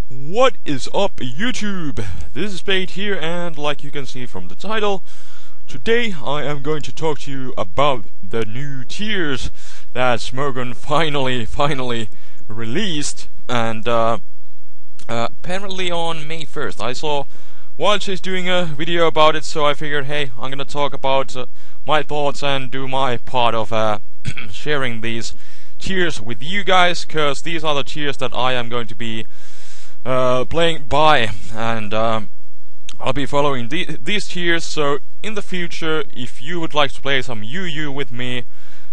What is up, YouTube? This is Spade here, and like you can see from the title, today I am going to talk to you about the new tiers that Smogon finally released, and apparently on May 1st. I saw Wildchase doing a video about it, so I figured, hey, I'm gonna talk about my thoughts and do my part of sharing these tiers with you guys, cause these are the tiers that I am going to be playing by, and I'll be following these tiers. So in the future, if you would like to play some UU with me,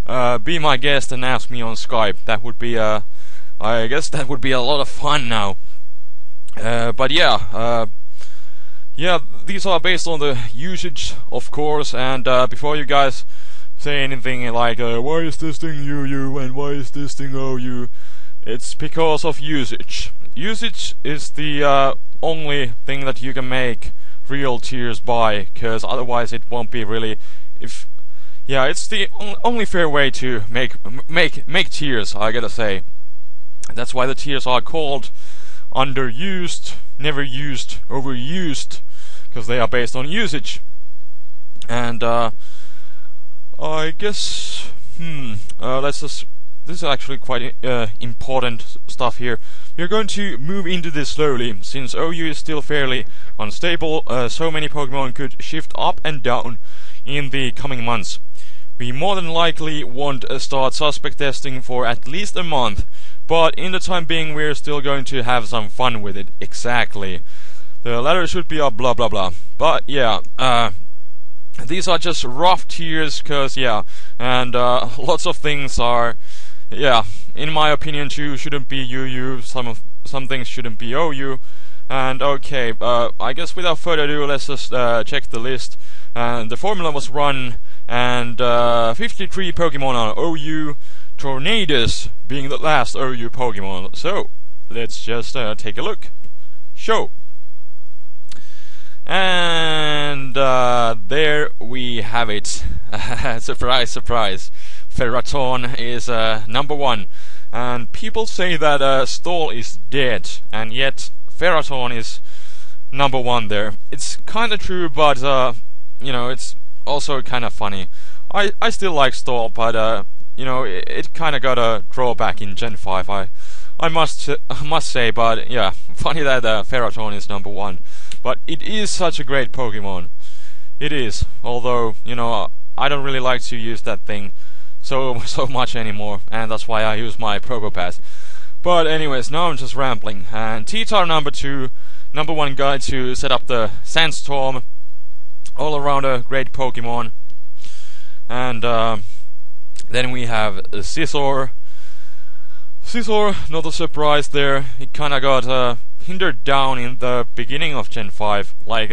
be my guest and ask me on Skype. That would be I guess that would be a lot of fun now. But yeah, these are based on the usage, of course, and before you guys say anything like why is this thing UU and why is this thing OU, it's because of usage. Usage is the only thing that you can make real tiers by, cause otherwise it won't be really. It's the only fair way to make tiers, I gotta say. That's why the tiers are called underused, never used, overused, cause they are based on usage. And I guess this is actually quite important stuff here. We're going to move into this slowly, since OU is still fairly unstable. So many Pokemon could shift up and down in the coming months. We more than likely won't start suspect testing for at least a month, but in the time being we're still going to have some fun with it. Exactly. The ladder should be up, blah blah blah. But yeah, these are just rough tiers, cause and lots of things are, in my opinion too, shouldn't be UU, some things shouldn't be OU, and okay, I guess without further ado, let's just check the list. And the formula was run, and 53 Pokemon are OU, Tornadus being the last OU Pokemon. So, let's just take a look. Show. And there we have it. Surprise, surprise. Ferroton is number 1, and people say that Stall is dead, and yet Ferroton is number 1 there. It's kinda true, but it's also kinda funny. I still like Stall, but it kinda got a drawback in Gen 5. I must say, but yeah, funny that Ferroton is number 1. But it is such a great Pokemon. It is, although I don't really like to use that thing so much anymore, and that's why I use my Probo Pass. But anyways, now I'm just rambling. And T-Tar number 2, number 1 guy to set up the Sandstorm, all around a great Pokemon. And then we have Scizor. Scizor, not a surprise there. It kinda got hindered down in the beginning of Gen 5, like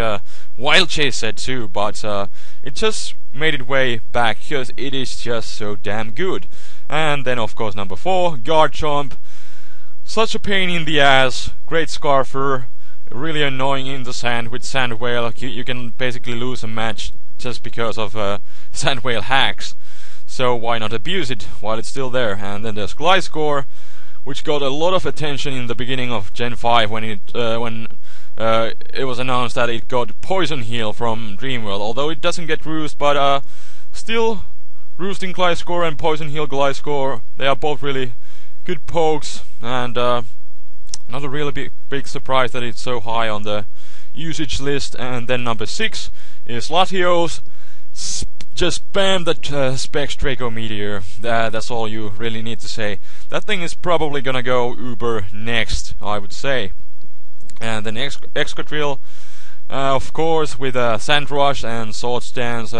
Wildchase said too, but it just made its way back because it is just so damn good. And then of course number 4, Garchomp. Such a pain in the ass, great Scarfer, really annoying in the sand with Sand Whale. You can basically lose a match just because of Sand Whale hacks, so why not abuse it while it's still there. And then there's Gliscor, which got a lot of attention in the beginning of Gen 5 when it was announced that it got Poison Heal from Dreamworld, although it doesn't get Roost, but still, Roosting Gliscor and Poison Heal Gliscor, they are both really good pokes, and not a really big surprise that it's so high on the usage list. And then number 6 is Latios. Just spam that Specs Draco Meteor. That's all you really need to say. That thing is probably gonna go Uber next, I would say. And then Excadrill, of course, with Sand Rush and Swords Dance,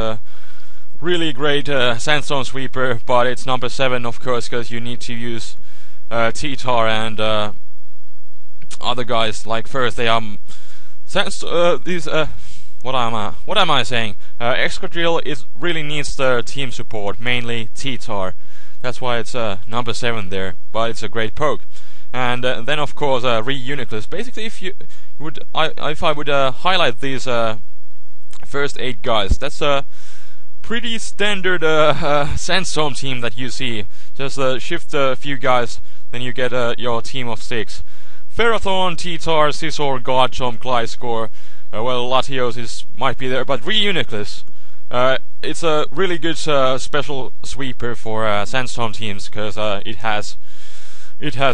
really great Sandstorm Sweeper, but it's number 7, of course, because you need to use T-Tar and other guys. Like first, they what am I saying? Excadrill really needs the team support, mainly T-Tar. That's why it's number 7 there, but it's a great poke. And then of course Re-Uniclus. Basically, if I would highlight these first 8 guys, that's a pretty standard Sandstorm team that you see. Just shift a few guys, then you get your team of 6. Ferrothorn, T-Tar, Scizor, Garchomp, Gliscor. Well, Latios might be there, but Reuniclus. It's a really good special sweeper for Sandstorm teams because it has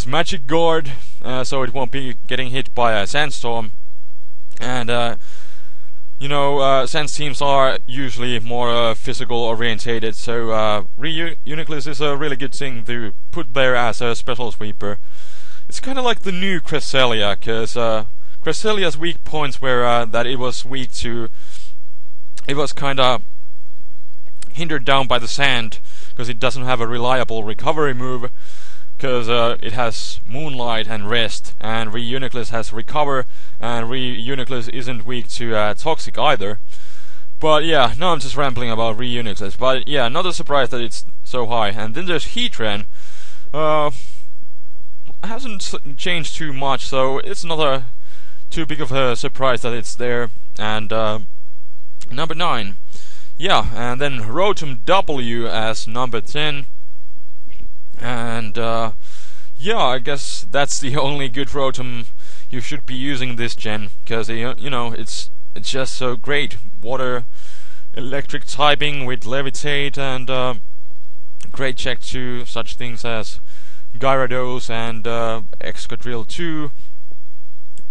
Magic Guard, so it won't be getting hit by a Sandstorm. And Sands teams are usually more physical orientated, so Reuniclus is a really good thing to put there as a special sweeper. It's kind of like the new Cresselia, because Cresselia's weak points were that it was weak to... It was kind of hindered down by the sand, because it doesn't have a reliable recovery move, because it has Moonlight and Rest, and Reuniclus has Recover, and Reuniclus isn't weak to Toxic either. But yeah, now I'm just rambling about Reuniclus, but yeah, not a surprise that it's so high. And then there's Heatran. Hasn't changed too much, so it's not too big of a surprise that it's there. And number 9, yeah, and then Rotom W as number 10. And yeah, I guess that's the only good Rotom you should be using this gen, because it's just so great. Water, electric typing with Levitate, and great check to such things as Gyarados and Excadrill 2.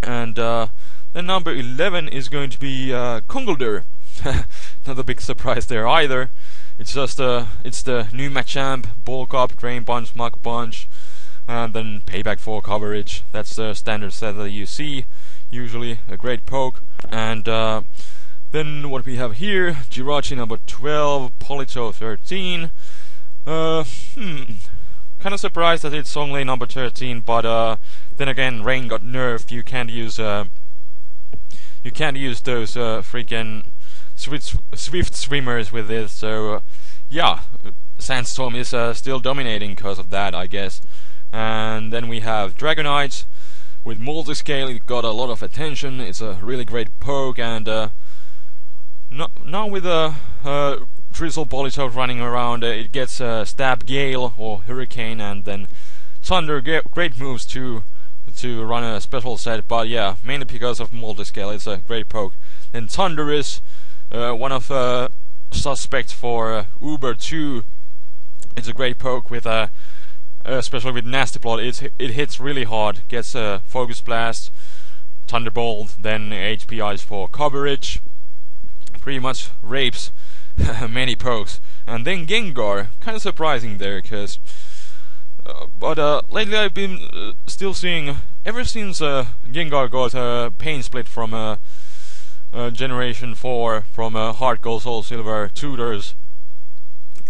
And then number 11 is going to be Conkeldurr. Not a big surprise there either. It's just it's the new Machamp, Bulk Up, Drain Punch, Mach Punch, and then Payback 4 coverage. That's the standard set that you see. Usually a great poke. And then what we have here, Jirachi number 12, Polito 13. Kind of surprised that it's only number 13, but then again, Rain got nerfed. You can't use those freaking Swift Swimmers with this. So yeah, Sandstorm is still dominating because of that, I guess. And then we have Dragonite with Multiscale. It got a lot of attention. It's a really great poke, and now with Drizzle Politoed running around, it gets Stab, Gale or Hurricane, and then Thunder. Great moves to run a special set, but yeah, mainly because of Multiscale. It's a great poke. Then Thunder is one of suspects for Uber 2. It's a great poke with especially with Nasty Plot. It hits really hard. Gets Focus Blast, Thunderbolt, then HP Ice for coverage. Pretty much rapes many pokes. And then Gengar, kind of surprising there, because but lately I've been still seeing, ever since Gengar got Pain Split from Generation 4 from Heart Gold Soul Silver Tutors,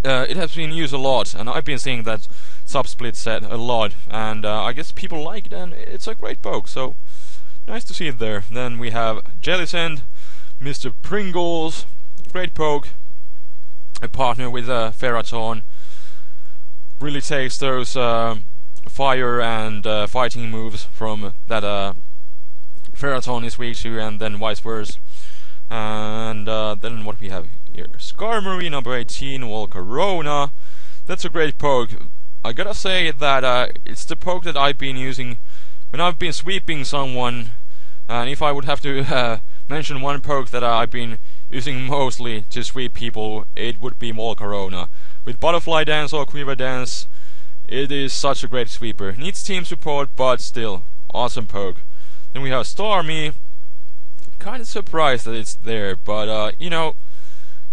it has been used a lot, and I've been seeing that sub-split set a lot, and I guess people like it, and it's a great poke, so nice to see it there. Then we have Jellicent, Mr. Pringles, great poke, a partner with Ferrothorn, really takes those fire and fighting moves from that Ferrothorn is weak to, and then vice versa. And then what we have here, Skarmory number 18, Volcarona. That's a great poke. I gotta say that it's the poke that I've been using when I've been sweeping someone, and if I would have to mention one poke that I've been using mostly to sweep people, it would be Volcarona. With Butterfly Dance or Quiver Dance, it is such a great sweeper. Needs team support, but still, awesome poke. Then we have Starmie. Kind of surprised that it's there, but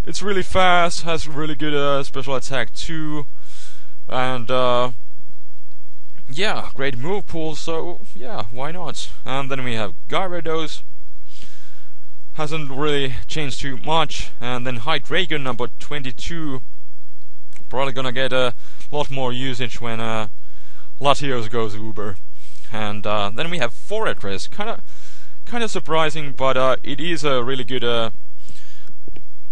it's really fast, has really good special attack too, and yeah, great move pool, so yeah, why not? And then we have Gyarados. Hasn't really changed too much. And then Hydreigon number 22. Probably gonna get a lot more usage when Latios goes Uber. And then we have Forretress. Kind of surprising, but it is a really good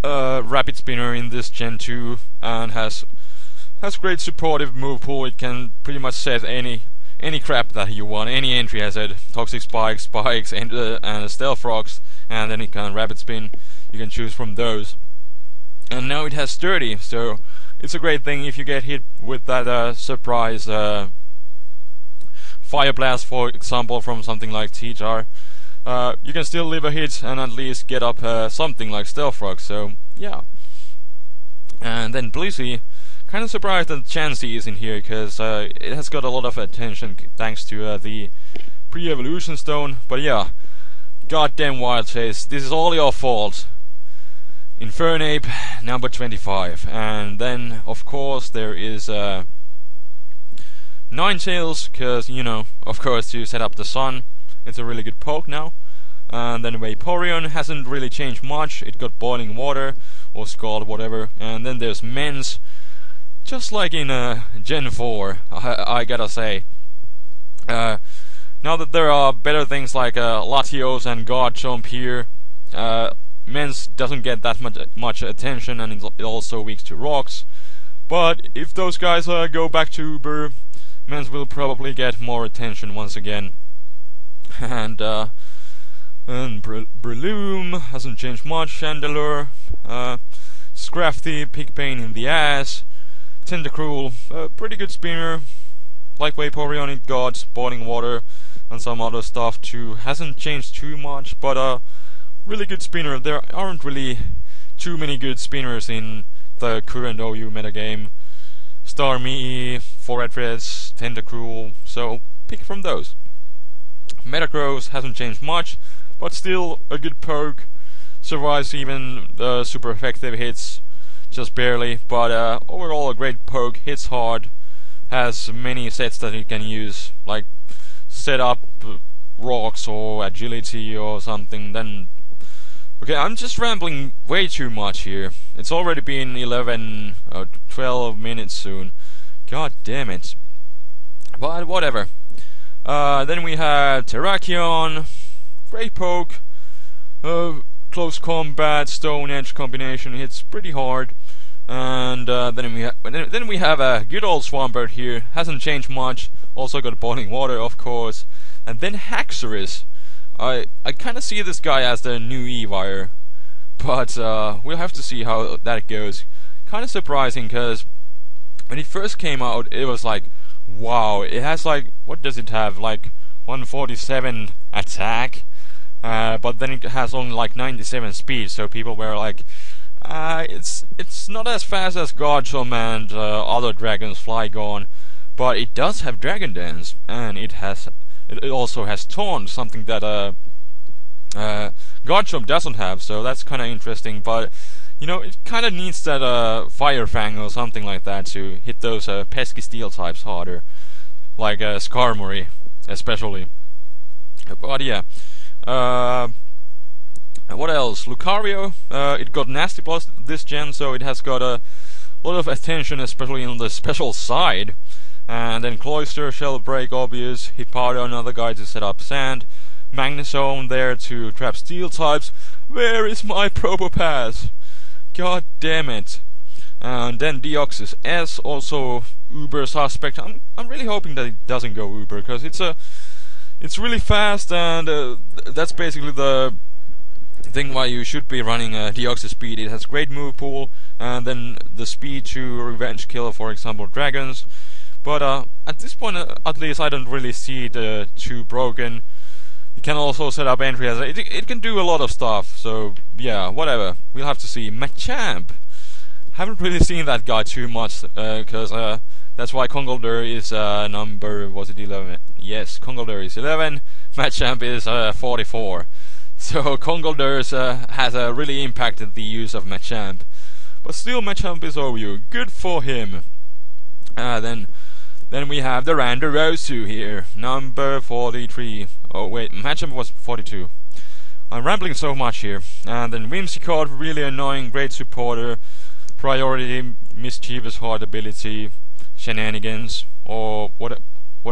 rapid spinner in this Gen 2, and has great supportive move pool. It can pretty much set any crap that you want, any entry has it. Toxic Spikes, and Stealth Rocks, and then it can rapid spin. You can choose from those. And now it has Sturdy, so it's a great thing if you get hit with that surprise Fire Blast, for example, from something like T-Jar, you can still leave a hit and at least get up something like Stealth Rock, so yeah. And then Blissey, kind of surprised that Chansey is in here, because it has got a lot of attention thanks to the pre-evolution stone, but yeah, goddamn Wild Chase, this is all your fault. Infernape, number 25, and then of course there is Ninetales, because you know, of course, to set up the sun, it's a really good poke now. And then Vaporeon hasn't really changed much, it got Boiling Water, or Scald, whatever. And then there's Mens, just like in Gen 4, I gotta say. Now that there are better things like Latios and Garchomp here, Mens doesn't get that much attention, and it also weak to rocks. But if those guys go back to Uber, Mens will probably get more attention once again. And Breloom hasn't changed much. Chandelure, Scrafty, Pig Pain in the ass. Tentacruel, pretty good spinner. Like Vaporeon, it got Boiling Water and some other stuff too. Hasn't changed too much, but really good spinner. There aren't really too many good spinners in the current OU metagame. Starmie, 4 Reds, Tentacruel, so pick from those. Metagross hasn't changed much, but still a good poke. Survives even the super effective hits, just barely, but overall a great poke, hits hard, has many sets that it can use, like set up rocks or agility or something. Then okay, I'm just rambling way too much here. It's already been 11 or 12 minutes soon. God damn it. But whatever. Then we have Terrakion, great poke, close combat, Stone Edge combination hits pretty hard, and then we have a good old Swampert here, hasn't changed much, also got Boiling Water of course, and then Haxorus. I kind of see this guy as the new Evire, but we'll have to see how that goes. Kind of surprising, because when it first came out, it was like, wow, it has like, what does it have, like 147 attack, but then it has only like 97 speed, so people were like, it's not as fast as Garchomp and other dragons, Flygon, but it does have Dragon Dance, and it also has Taunt, something that Garchomp doesn't have, so that's kind of interesting. But you know, it kind of needs that Fire Fang or something like that to hit those pesky steel types harder, like Skarmory especially. But yeah, what else? Lucario, it got Nasty Plus this gen, so it has got a lot of attention, especially on the special side. And then Cloyster, Shell Break, obvious. Hippardo, another guy to set up Sand. Magnezone there to trap steel types. Where is my Probopass? God damn it. And then Deoxys S, also Uber suspect. I'm really hoping that it doesn't go Uber, because it's really fast, and that's basically the thing why you should be running Deoxys Speed. It has great move pool, and then the speed to revenge kill, for example, dragons. But at this point, at least, I don't really see it too broken. You can also set up entry as it can do a lot of stuff. So yeah, whatever. We'll have to see. Machamp. Haven't really seen that guy too much, because that's why Conkeldurr is number, was it 11? Yes, Conkeldurr is 11. Machamp is 44. So Conkeldurr has really impacted the use of Machamp. But still, Machamp is OU. Good for him. Then we have the Randorosu here, number 43. Oh wait, Machamp was 42. I'm rambling so much here. And then Whimsicott, really annoying, great supporter. Priority, mischievous hard ability, shenanigans, or what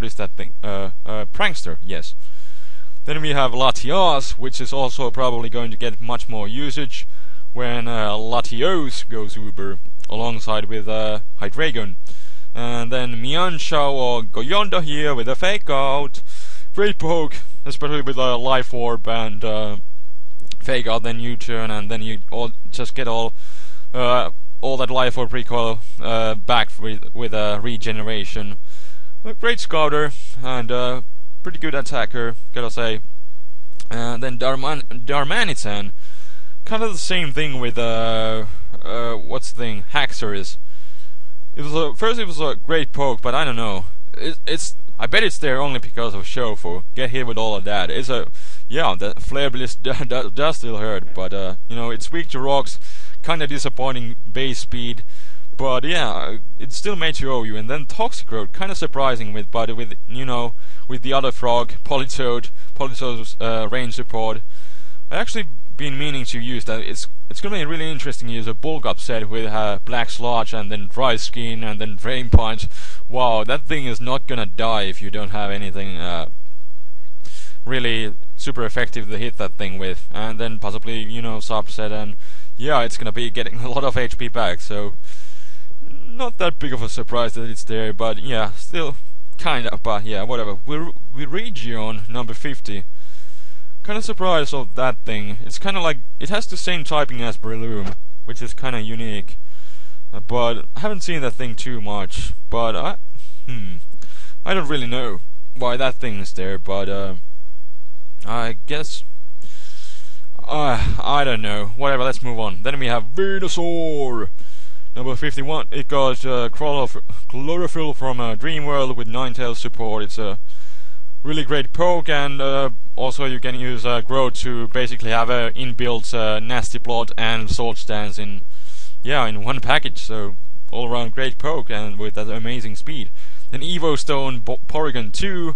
is that thing? Prankster, yes. Then we have Latias, which is also probably going to get much more usage when Latios goes Uber, alongside with Hydreigon. And then Mianshao or Goyondo here with a Fake Out. Great poke, especially with a Life Orb and Fake Out, then U-turn, and then you just get all that Life Orb recoil back with regeneration. A great scouter and pretty good attacker, gotta say. And then Darmanitan, kind of the same thing with what's the thing? Haxorus. It was first it was a great poke, but I don't know. I bet it's there only because of Shofu. Get hit with all of that. Yeah, the Flare Blitz does still hurt, but you know, it's weak to rocks, kind of disappointing base speed, but yeah, it still made you OU. And then Toxicroak, kind of surprising with the other frog, Politoed's range support. I actually been meaning to use that. It's gonna be really interesting to use a bulk upset with Black Sludge and then Dry Skin and then Drain Punch. Wow, that thing is not gonna die if you don't have anything really super effective to hit that thing with. And then possibly, you know, subset, and yeah, it's gonna be getting a lot of HP back, so not that big of a surprise that it's there, but yeah, still kinda, but yeah, whatever. Region number 50. Kind of surprised of that thing. It's kind of like it has the same typing as Breloom, which is kind of unique. But I haven't seen that thing too much. But I don't really know why that thing is there. But I guess I don't know. Whatever. Let's move on. Then we have Venusaur, number 51. It got Chlorophyll from Dreamworld with Ninetales support. It's a really great poke, and also you can use Grow to basically have a inbuilt Nasty Plot and Sword Stance in one package. So all around great poke, and with that amazing speed. Then Evo Stone Porygon 2.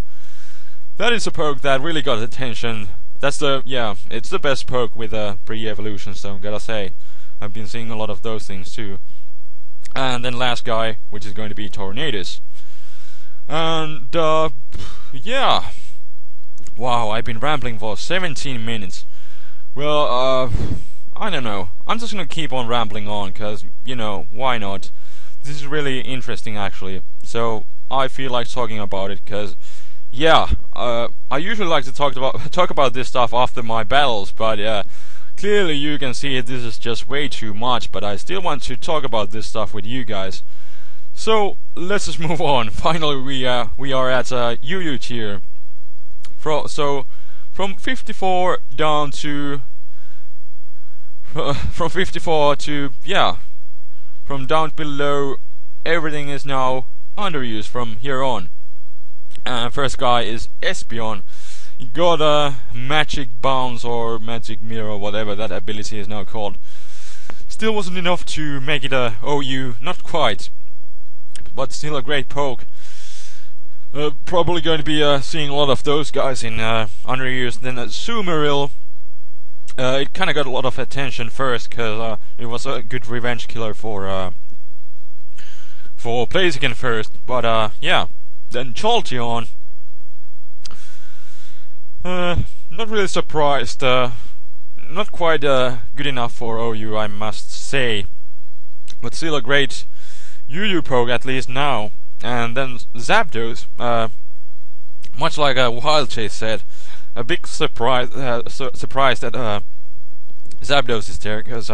That is a poke that really got attention. It's the best poke with a pre-evolution stone, gotta say. I've been seeing a lot of those things too. And then last guy, which is going to be Tornadus. And yeah, wow, I've been rambling for 17 minutes. Well, I don't know. I'm just gonna keep on rambling on, cause you know, why not? This is really interesting actually. So I feel like talking about it, cause yeah, I usually like to talk about this stuff after my battles, but clearly you can see this is just way too much. But I still want to talk about this stuff with you guys. So let's just move on. Finally, we are at UU tier. From 54 down to from 54 to from down below, everything is now underused from here on. First guy is Espeon. He got a Magic Bounce or Magic Mirror, whatever that ability is now called. Still wasn't enough to make it a OU, not quite, but still a great poke. Probably going to be seeing a lot of those guys in Underused. Then Sumeril, it kind of got a lot of attention first because it was a good revenge killer for Blaziken first, but yeah. Then Jolteon, not really surprised, not quite good enough for OU, I must say, but still a great UU poke at least now. And then Zapdos, much like Wild Chase said, a big surprise that Zapdos is there, because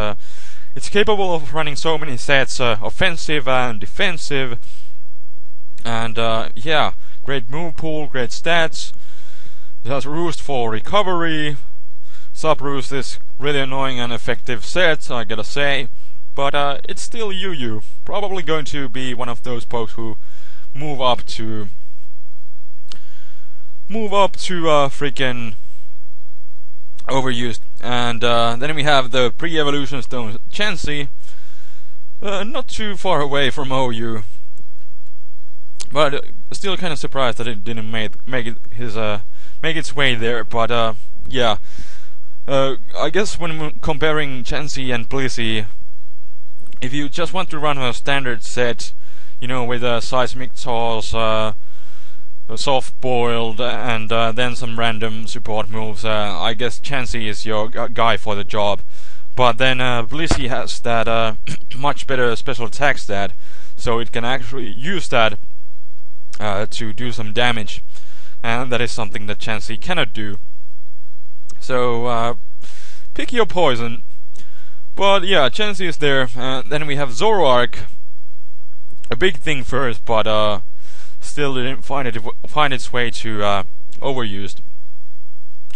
it's capable of running so many sets, offensive and defensive. And yeah, great move pool, great stats. It has Roost for recovery. Sub Roost is really annoying and effective set, I gotta say. But it's still UU. Probably going to be one of those pokes who move up to freaking Overused. And then we have the pre-evolution stone Chansey. Not too far away from OU. But still kind of surprised that it didn't make its way there. But yeah, I guess when comparing Chansey and Blissey, if you just want to run a standard set, you know, with seismic toss, soft boiled, and then some random support moves, I guess Chansey is your guy for the job. But then Blissey has that much better special attack stat, so it can actually use that to do some damage, and that is something that Chansey cannot do. So pick your poison. But yeah, Chansey is there. Then we have Zoroark. A big thing first, but still didn't find its way to Overused.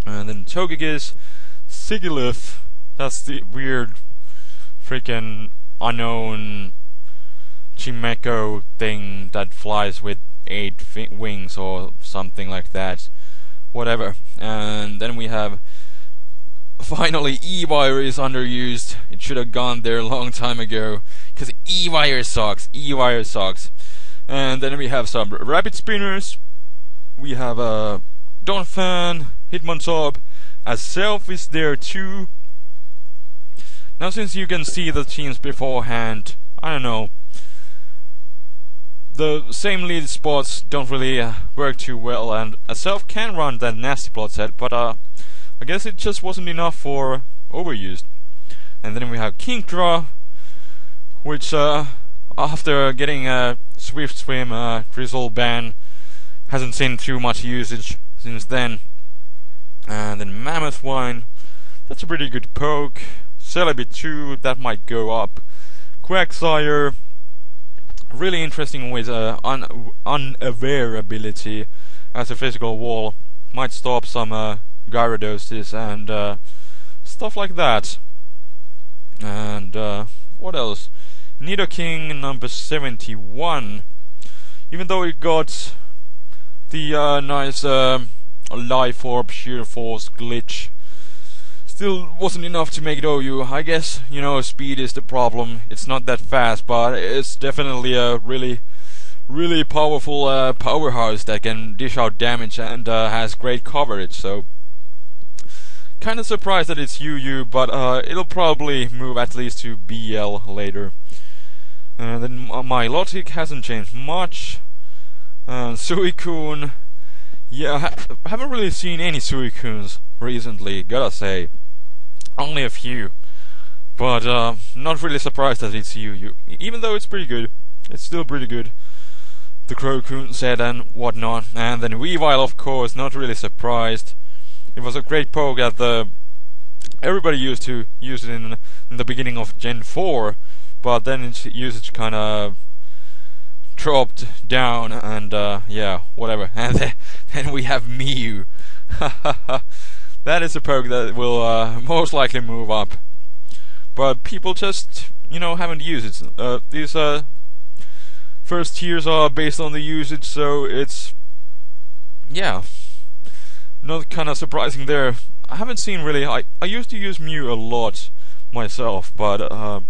And then Togekiss, Sigilyph, that's the weird freaking unknown Chimeco thing that flies with 8 wings or something like that. Whatever. And then we have finally Ewire is underused. It should have gone there a long time ago, because Ewire sucks. Ewire sucks. And then we have some Rapid Spinners. We have Donphan, Hitmontop, as Self is there too. Now, since you can see the teams beforehand, I don't know, the same lead spots don't really work too well, and a Self can run that nasty plot set, but I guess it just wasn't enough for Overused. And then we have Kingdra, which after getting a Swift Swim Drizzle ban, hasn't seen too much usage since then. And then Mammoth Wine, that's a pretty good poke. Celebi 2, that might go up. Quagsire, really interesting with unaware ability as a physical wall. Might stop some Gyarados and stuff like that. And what else? Nidoking number 71. Even though it got the nice Life Orb Sheer Force glitch, still wasn't enough to make it OU. I guess, you know, speed is the problem. It's not that fast, but it's definitely a really powerful powerhouse that can dish out damage and has great coverage. So, kind of surprised that it's UU, but it'll probably move at least to BL later. And then Milotic hasn't changed much. Suicune, yeah, I haven't really seen any Suicunes recently, gotta say. Only a few, but not really surprised that it's UU. Even though it's pretty good, it's still pretty good. The Crocoon set and whatnot. And then Weavile, of course, not really surprised. It was a great poke that everybody used to use it in the beginning of Gen 4, but then its usage kind of dropped down, and yeah, whatever. And then we have Mew. That is a poke that will most likely move up, but people just, you know, haven't used it. These first tiers are based on the usage, so it's, yeah, not kind of surprising there. I haven't seen really. I used to use Mew a lot myself, but I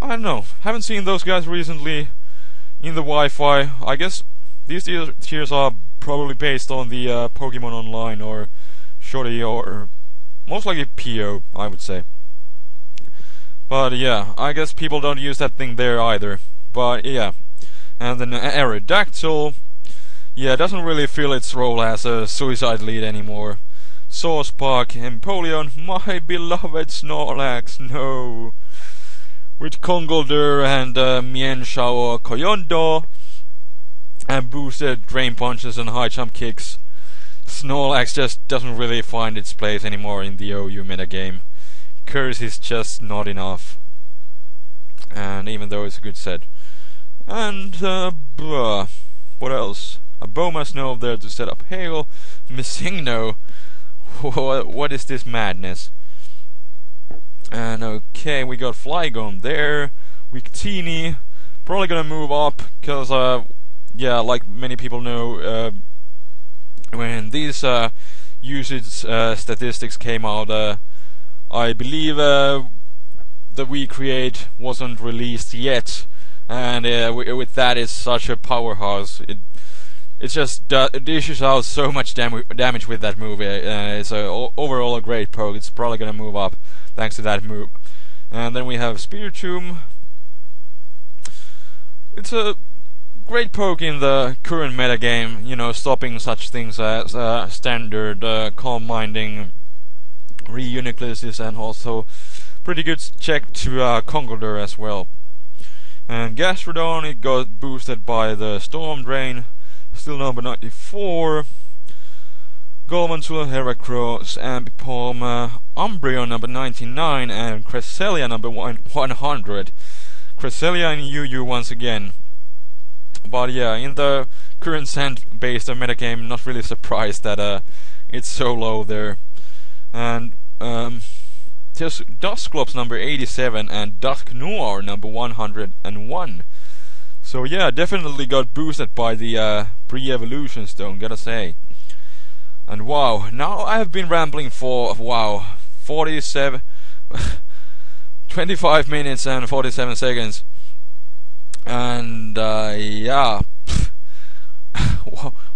don't know. Haven't seen those guys recently in the Wi-Fi. I guess these tiers are probably based on the Pokemon Online or Shorty, or most likely PO, I would say. But yeah, I guess people don't use that thing there either. But yeah, and then Aerodactyl, yeah, doesn't really feel its role as a suicide lead anymore. Saucepark, Empoleon, my beloved Snorlax, no. With Conkeldurr and Mienshao or Koyondo, and boosted Drain Punches and High Jump Kicks, Snorlax just doesn't really find its place anymore in the OU metagame. Curse is just not enough. And even though it's a good set. And, what else? A Bomasnow there to set up Hail. Missingno. What is this madness? And okay, we got Flygon there. Victini, probably gonna move up, because, yeah, like many people know, when these usage statistics came out, I believe the WeCreate wasn't released yet, and with that, it's such a powerhouse. It just dishes out so much damage with that move. It's overall a great poke. It's probably gonna move up thanks to that move. And then we have Spiritomb. It's a great poke in the current metagame, you know, stopping such things as standard Calm Minding, Re-Unicluses, and also pretty good check to Conkeldurr as well. And Gastrodon, it got boosted by the Storm Drain, still number 94. Galvantula, Heracross, Ambipom, Umbreon number 99, and Cresselia number 100. Cresselia in UU once again. But yeah, in the current sand-based metagame, not really surprised that it's so low there. And there's Dusclops number 87 and Dusk Noir number 101. So yeah, definitely got boosted by the pre-evolution stone, gotta say. And wow, now I have been rambling for 47 25 minutes and 47 seconds. And yeah,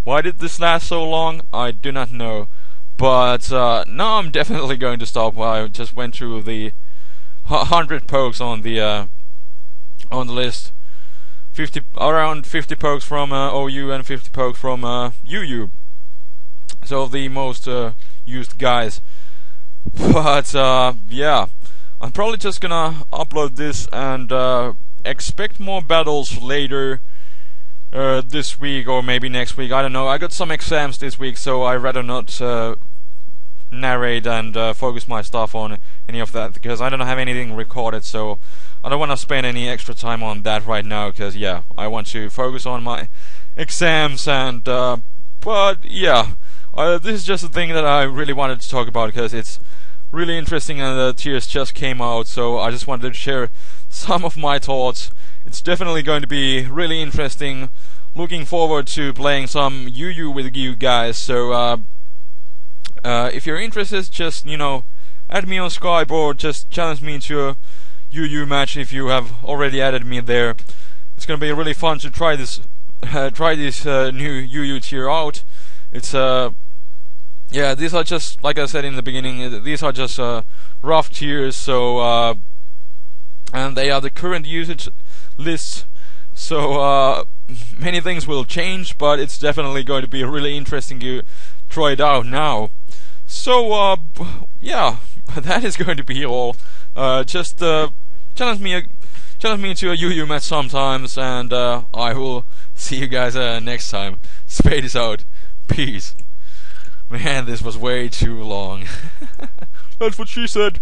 why did this last so long? I do not know. But now I'm definitely going to stop. I just went through the 100 pokes on the list. Around 50 pokes from OU and 50 pokes from UU. So the most used guys. But yeah, I'm probably just gonna upload this and expect more battles later this week or maybe next week. I don't know. I got some exams this week, so I rather not narrate and focus my stuff on any of that because I don't have anything recorded. So I don't want to spend any extra time on that right now because yeah, I want to focus on my exams and but yeah, this is just a thing that I really wanted to talk about because it's really interesting and the tiers just came out, so I just wanted to share some of my thoughts. It's definitely going to be really interesting. Looking forward to playing some UU with you guys. So if you're interested, just add me on Skype or just challenge me to a UU match if you have already added me there. It's gonna be really fun to try this new UU tier out. It's yeah, these are just, like I said in the beginning, these are just rough tiers, so and they are the current usage lists, so many things will change, but it's definitely going to be really interesting to try it out now. So yeah, that is going to be all. Just challenge me to a UU match sometimes, and I will see you guys next time. Spade is out. Peace. Man, this was way too long. That's what she said.